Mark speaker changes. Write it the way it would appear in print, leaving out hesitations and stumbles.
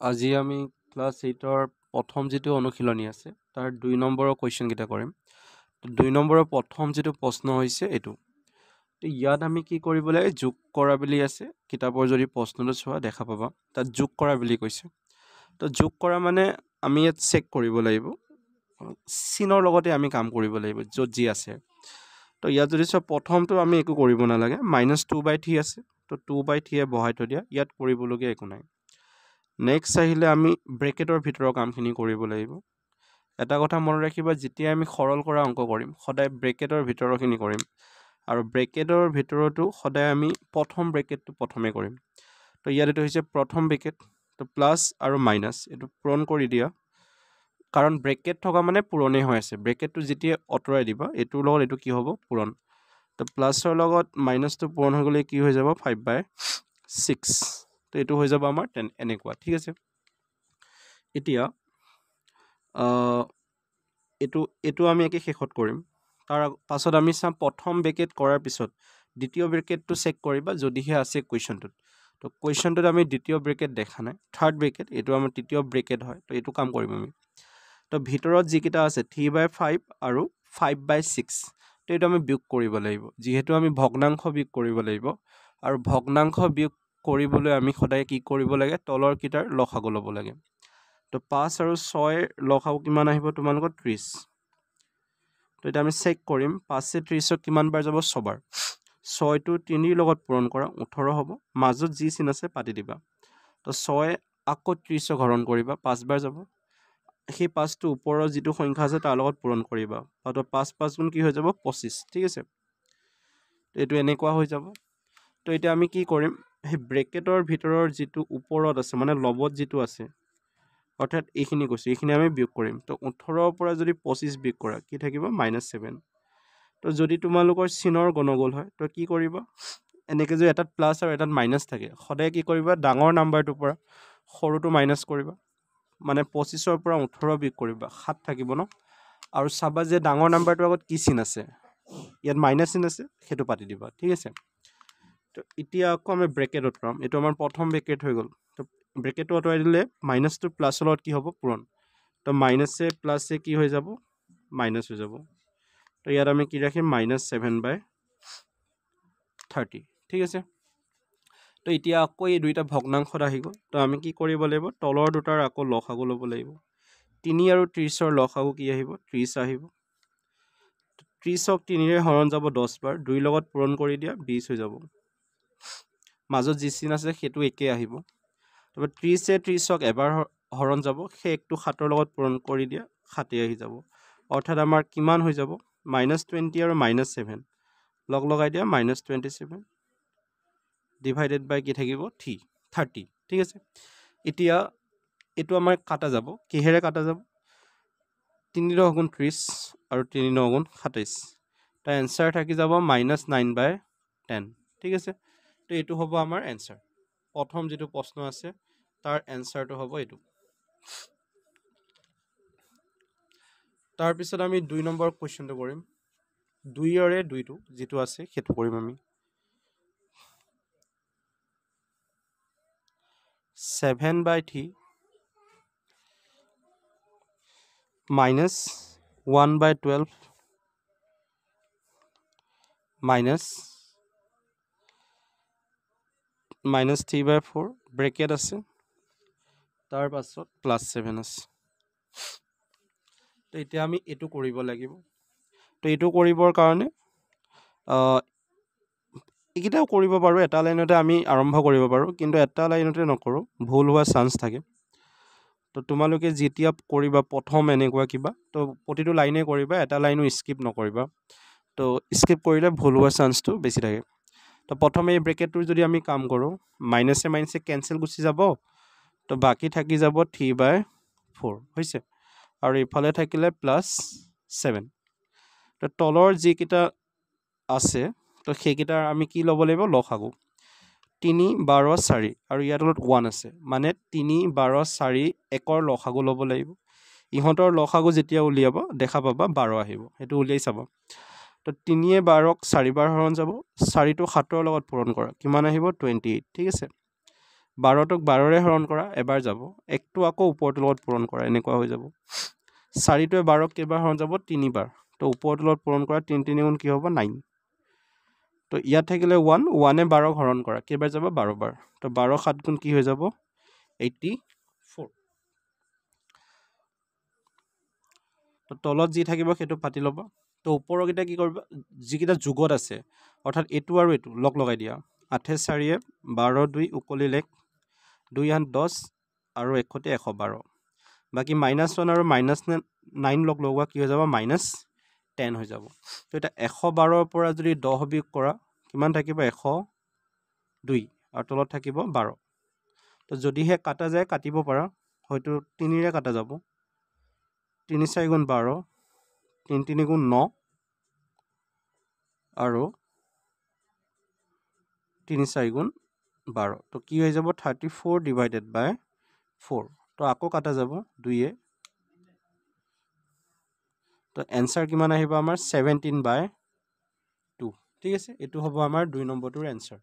Speaker 1: আজি আমি ক্লাছ 8ৰ প্ৰথম যিটো অনুশীলনী আছে তাৰ 2 নম্বৰৰ কুৱেশ্যন কেইটা কৰিম। 2 নম্বৰৰ প্ৰথম যিটো প্ৰশ্ন হৈছে এইটো। ইয়াত আমি কি কৰিব লাগে, যোগ কৰা বুলি আছে। কিতাপৰ যদি প্ৰশ্নটো চোৱা দেখা পাবা তাত যোগ কৰা বুলি কৈছে। তো যোগ কৰা মানে আমি ইয়াত চেক কৰিব লাগিব, চিনৰ লগতে আমি কাম কৰিব লাগিব য'ত যি আছে। তো ইয়াত যদি চোৱা প্ৰথমটো আমি একো কৰিব নালাগে, -2/3 আছে। তো 2/3 বহাই থৈ দিয়া, ইয়াত কৰিবলগীয়া একো নাই। নেক্সট আহিলে আমি ব্ৰেকেটৰ ভিতৰৰ কামখিনি কৰিব লাগিব। এটা কথা মনত ৰাখিবা, যেতিয়া আমি সৰল কৰা অংক কৰিম সদায় ব্ৰেকেটৰ ভিতৰৰখিনি কৰিম, আৰু ব্ৰেকেটৰ ভিতৰতো সদায় আমি প্ৰথম ব্ৰেকেটটো প্ৰথমে কৰিম। তো ইয়াত এইটো হৈছে প্ৰথম ব্ৰেকেট, তো প্লাছ আৰু মাইনাছ এইটো পূৰণ কৰি দিয়া, কাৰণ ব্ৰেকেট থকা মানে পূৰণেই হৈ আছে। ব্ৰেকেটটো যেতিয়া আঁতৰাই দিবা এইটোৰ লগত এইটো কি হ'ব, পূৰণ। তো প্লাছৰ লগত মাইনাছটো পূৰণ হৈ গ'লে কি হৈ যাব, 5/6। তো এইটো হৈ যাব আমাৰ এনেকুৱা, ঠিক আছে। এতিয়া এইটো আমি একে শেষত কৰিম। তাৰ পাছত আমি চাম প্ৰথম ব্ৰেকেট কৰাৰ পিছত দ্বিতীয় ব্ৰেকেটটো চেক কৰিবা যদিহে আছে কুৱেশ্যনটোত। তো কুৱেশ্যনটোত আমি দ্বিতীয় ব্ৰেকেট দেখা নাই, থাৰ্ড ব্ৰেকেট, এইটো আমাৰ তৃতীয় ব্ৰেকেট হয়। তো এইটো কাম কৰিম আমি। তো ভিতৰত যিকেইটা আছে 3/5 আৰু 5/6, তো এইটো আমি বিয়োগ কৰিব লাগিব, যিহেতু আমি ভগ্নাংশ বিয়োগ কৰিব লাগিব। আৰু ভগ্নাংশ বিয়োগ কৰিবলৈ আমি সদায় কি কৰিব লাগে, তলৰ কেইটাৰ লসাগু ল'ব লাগে। তো 5 আৰু 6 লসাগু কিমান আহিব তোমালোকৰ, 30। তো এতিয়া আমি চেক কৰিম, 5 30ক কিমান বাৰ যাব, 6 বাৰ। 6টো 3ৰ লগত পূৰণ কৰা, 18 হ'ব। মাজত যি চিন আছে পাতি দিবা। তো 6 আকৌ 30ক হৰণ কৰিবা, 5 বাৰ যাব। সেই 5টো ওপৰৰ যিটো সংখ্যা আছে তাৰ লগত পূৰণ কৰিবা। তো 5 5 গুণ কি হৈ যাব, 25, ঠিক আছে। এইটো এনেকুৱা হৈ যাব। তো এতিয়া আমি কি কৰিম, সেই ব্ৰেকেটৰ ভিতৰৰ যিটো ওপৰত আছে মানে লবত যিটো আছে, অৰ্থাৎ এইখিনি কৈছোঁ, এইখিনি আমি বিয়োগ কৰিম। তো 18ৰ পৰা যদি 25 বিয়োগ কৰা কি থাকিব, -7। তো যদি তোমালোকৰ চিনৰ গণগোল হয় তো কি কৰিবা, এনেকৈ যদি এটাত প্লাছ আৰু এটাত মাইনাছ থাকে সদায় কি কৰিবা, ডাঙৰ নাম্বাৰটোৰ পৰা সৰুটো মাইনাছ কৰিবা। মানে 25ৰ পৰা 18 বিয়োগ কৰিবা, 7 থাকিব ন। আৰু চাবা যে ডাঙৰ নাম্বাৰটোৰ আগত কি চিন আছে, ইয়াত মাইনাছ চিন আছে, সেইটো পাতি দিবা, ঠিক আছে। তো এতিয়া আকৌ আমি ব্ৰেকেট আঁতৰাম, এইটো আমাৰ প্ৰথম ব্ৰেকেট হৈ গ'ল। তো ব্ৰেকেটটো আঁতৰাই দিলে মাইনাছটো প্লাছৰ লগত কি হ'ব, পূৰণ। তো মাইনাছে প্লাছে কি হৈ যাব, মাইনাছ হৈ যাব। তো ইয়াত আমি কি ৰাখিম, -7/30, ঠিক আছে। তো এতিয়া আকৌ এই দুইটা ভগ্নাংশত আহি গ'ল। তো আমি কি কৰিব লাগিব, তলৰ দুটাৰ আকৌ লসাগু ল'ব লাগিব। 3 আৰু 30ৰ লসাগু কি আহিব, 30 আহিব। 30ক 3ৰে হৰণ যাব 10 বাৰ, 2ৰ লগত পূৰণ কৰি দিয়া, 20 হৈ যাব। মাজত যি চিন আছে সেইটো একেই আহিব। তাৰপৰা 30এ 30ক এবাৰ হৰণ যাব, সেই একটো 7ৰ লগত পূৰণ কৰি দিয়া, 7 আহি যাব। অৰ্থাৎ আমাৰ কিমান হৈ যাব, -20 আৰু -7 লগ লগাই দিয়া, -27 ডিভাইডেড বাই কি থাকিব, 30, ঠিক আছে। এতিয়া এইটো আমাৰ কাটা যাব, কিহেৰে কাটা যাব, 3 × 9 = 30 আৰু 3 × 9 = 27। তাৰ এনচাৰ থাকি যাব -9/10, ঠিক আছে। তো এইটো হ'ব আমাৰ এনচাৰ। প্ৰথম যিটো প্ৰশ্ন আছে তাৰ এনচাৰটো হ'ব এইটো। তাৰপিছত আমি 2 নম্বৰ কুৱেশ্যনটো কৰিম। 2ৰে 2টো যিটো আছে সেইটো কৰিম আমি। 7/3 -1/12 -3/4 ব্ৰেকেট আছে, তাৰ পাছত +7 আছে। তো এতিয়া আমি এইটো কৰিব লাগিব। তো এইটো কৰিবৰ কাৰণে এইকেইটাও কৰিব পাৰোঁ, এটা লাইনতে আমি আৰম্ভ কৰিব পাৰোঁ, কিন্তু এটা লাইনতে নকৰোঁ, ভুল হোৱাৰ চান্স থাকে। তো তোমালোকে যেতিয়া কৰিবা প্ৰথম এনেকুৱা কিবা, তো প্ৰতিটো লাইনে কৰিবা, এটা লাইনো স্কিপ নকৰিবা। তো স্কিপ কৰিলে ভুল হোৱাৰ চান্সটো বেছি থাকে। তো প্ৰথমে এই ব্ৰেকেটটোৰ যদি আমি কাম কৰোঁ, মাইনাছে মাইনাছে কেঞ্চেল গুচি যাব, তো বাকী থাকি যাব 3/4 হৈছে। আৰু ইফালে থাকিলে +7। তো তলৰ যিকেইটা আছে তো সেইকেইটাৰ আমি কি ল'ব লাগিব, লসাগু। 3 12 4 আৰু ইয়াৰ তলত 1 আছে, মানে 3 12 4 1ৰ লসাগু ল'ব লাগিব। ইহঁতৰ লসাগু যেতিয়া উলিয়াব দেখা পাবা 12 আহিব, সেইটো উলিয়াই চাবা। তো 3য়ে 12ক 4 বাৰ হৰণ যাব, 4টো 7ৰ লগত পূৰণ কৰা, কিমান আহিব, 28, ঠিক আছে। 12টোক 12ৰে হৰণ কৰা এবাৰ যাব, 1টো আকৌ ওপৰটোৰ লগত পূৰণ কৰা, এনেকুৱা হৈ যাব। 4টোৱে 12ক কেইবাৰ হৰণ যাব 3বাৰ, তো ওপৰটোৰ লগত পূৰণ কৰা 3 3 গুণ কি হ'ব 9। তো ইয়াত থাকিলে 1, 1এ 12ক হৰণ কৰা কেইবাৰ যাব 12 বাৰ, তো 12 7 গুণ কি হৈ যাব 84। তো তলত যি থাকিব সেইটো পাতি ল'ব। তো ওপৰকেইটা কি কৰিবা, যিকেইটা যুগত আছে অৰ্থাৎ এইটো আৰু এইটো লগ লগাই দিয়া। 8 4 12 2 উকলিল 1, 2 8 10 আৰু 1 112। বাকী -1 আৰু -9 লগ লগোৱা কি হৈ যাব -10 হৈ যাব। তো এতিয়া 112ৰ পৰা যদি 10 বিয়োগ কৰা কিমান থাকিব 102 আৰু তলত থাকিব 12। তো যদিহে কাটা যায় কাটিব পাৰা, হয়তো 3ৰে কাটা যাব, 3 4 গুণ 12, 3 3 গুণ 9 আৰু 3 4 গুণ 12। তো কি হৈ যাব 34 ডিভাইডেড বাই 4। তো আকৌ কাটা যাব 2এ। তো এনচাৰ কিমান আহিব আমাৰ 17/2। ঠিক আছে, এইটো হ'ব আমাৰ 2 নম্বৰটোৰ এনচাৰ।